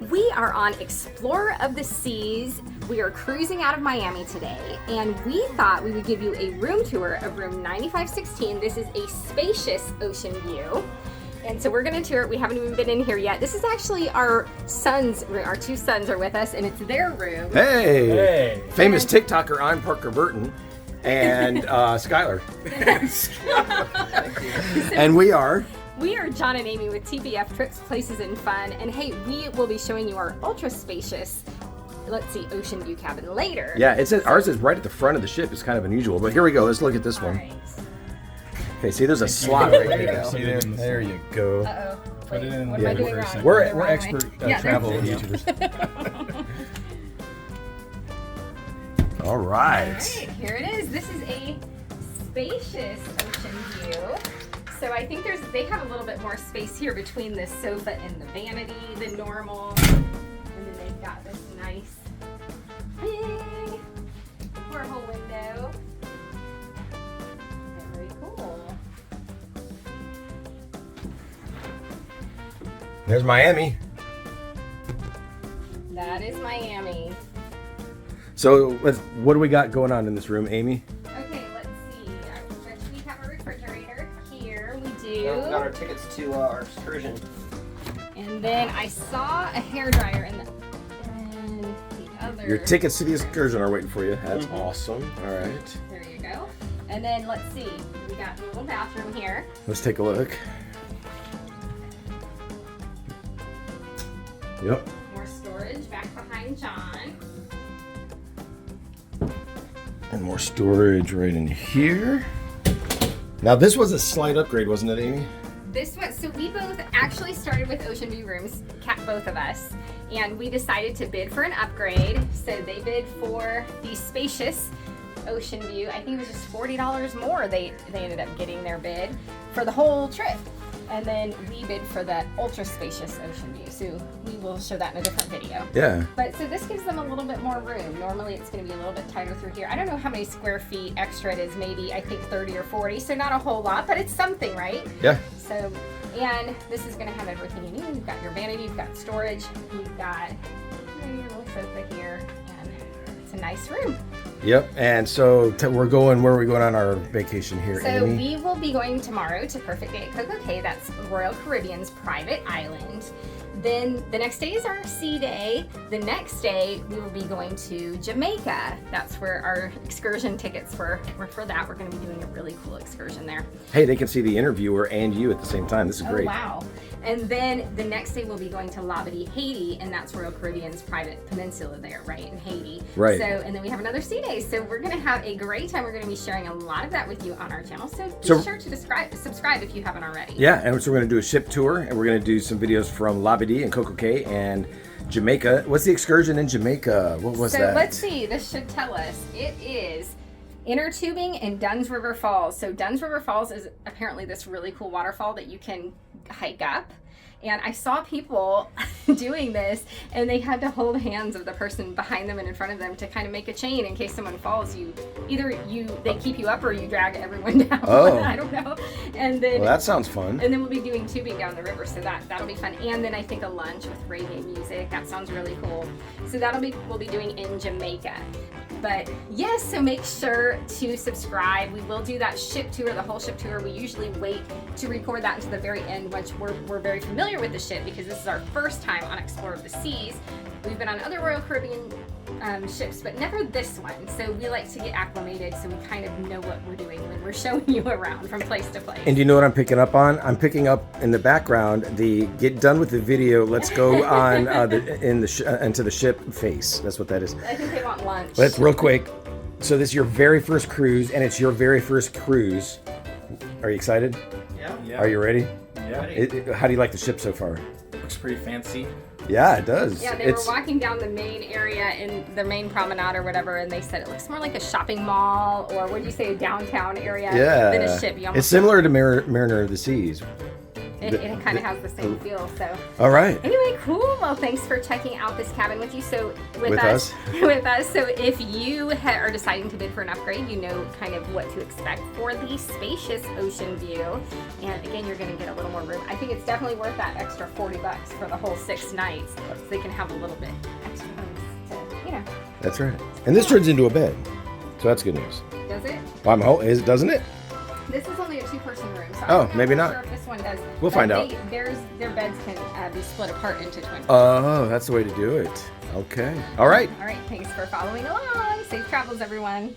We are on Explorer of the Seas. We are cruising out of Miami today, and we thought we would give you a room tour of room 9516. This is a spacious ocean view. And so we're gonna tour it. We haven't even been in here yet. This is actually our son's room. Our two sons are with us, and it's their room. Hey! Famous TikToker, I'm Parker Burton, and Skylar. And we are John and Amy with TBF Trips, Places, and Fun. And hey, we will be showing you our ultra spacious, let's see, ocean view cabin later. Yeah, ours is right at the front of the ship. It's kind of unusual, but here we go. Let's look at this one. Right. Okay, see, there's a slot right there. See there you go. Uh-oh. Put it in. What am I doing first. wrong? We're expert Yeah, travel there- YouTubers. All right. All right, here it is. This is a spacious ocean view. So I think they have a little bit more space here between the sofa and the vanity than normal. And then they've got this nice big porthole window. Very cool. There's Miami. That is Miami. So, what do we got going on in this room, Amy? Okay, let's see. We have a refrigerator here. We do. We got our tickets to our excursion. And then I saw a hairdryer in the other. Your tickets to the excursion are waiting for you. That's awesome. All right. There you go. And then let's see. We got a little bathroom here. Let's take a look. Yep. More storage back behind John. And more storage right in here. Now, this was a slight upgrade, wasn't it, Amy? This was, so we both actually started with Ocean View rooms, both of us, and we decided to bid for an upgrade. So they bid for the spacious Ocean View. I think it was just $40 more they ended up getting their bid for the whole trip. And then we bid for that ultra spacious ocean view. So we will show that in a different video. Yeah. But so this gives them a little bit more room. Normally it's going to be a little bit tighter through here. I don't know how many square feet extra it is, maybe I think 30 or 40. So not a whole lot, but it's something, right? Yeah. So, and this is going to have everything you need. You've got your vanity, you've got storage, you've got your little sofa here, and it's a nice room. Yep. And so we're going, where are we going on our vacation here, So Amy? we will be going tomorrow to Perfect Day at Coco Cay. That's Royal Caribbean's private island. Then the next day is our sea day. The next day we will be going to Jamaica. That's where our excursion tickets were for that. We're going to be doing a really cool excursion there. Hey, they can see the interviewer and you at the same time. This is great. Oh, wow. And then the next day we'll be going to Labadee, Haiti, and that's Royal Caribbean's private peninsula there, right, in Haiti. Right. So, and then we have another sea day. So we're going to have a great time. We're going to be sharing a lot of that with you on our channel. So be sure to subscribe if you haven't already. Yeah, and so we're going to do a ship tour, and we're going to do some videos from Labadee and Coco Cay and Jamaica. What's the excursion in Jamaica? What was that? So let's see. This should tell us. It is inner tubing in Dunn's River Falls. So Dunn's River Falls is apparently this really cool waterfall that you can hike up. And I saw people doing this, and they had to hold hands of the person behind them and in front of them to kind of make a chain in case someone falls. They keep you up or you drag everyone down. Oh. I don't know. And then Well, that sounds fun. And then we'll be doing tubing down the river, so that'll be fun. And then I think a lunch with reggae music. That sounds really cool. So we'll be doing in Jamaica. But yes, so make sure to subscribe. We will do that ship tour, the whole ship tour. We usually wait to record that until the very end once we're very familiar with the ship, because this is our first time on Explorer of the Seas. We've been on other Royal Caribbean ships, but never this one. So we like to get acclimated so we kind of know what we're doing when we're showing you around from place to place. And do you know what I'm picking up on? I'm picking up in the background the get done with the video. Let's go on into the ship face. That's what that is. I think they want lunch. Let's real quick. So this is your very first cruise, and it's your very first cruise. Are you excited? Yeah. Are you ready? Yeah. How do you like the ship so far? Looks pretty fancy. Yeah, it does. Yeah, they were walking down the main area in the main promenade or whatever, and they said it looks more like a shopping mall, or what do you say, a downtown area than a ship. It's similar to Mariner of the Seas. It kind of has the same feel. So. All right. Anyway, cool. Well, Well, thanks for checking out this cabin with you. So With us. with us. So if you are deciding to bid for an upgrade, you know kind of what to expect for the spacious ocean view. And again, you're going to get a little more room. I think it's definitely worth that extra $40 for the whole 6 nights, so they can have a little bit extra room to, you know. That's right. And this turns into a bed, so that's good news. Does it? Well, doesn't it? This is only a 2-person room, so Oh, I'm not maybe sure not. if this one does. We'll But find out. Their beds can be split apart into twin. Oh, that's the way to do it. Okay. All right. All right, thanks for following along. Safe travels, everyone.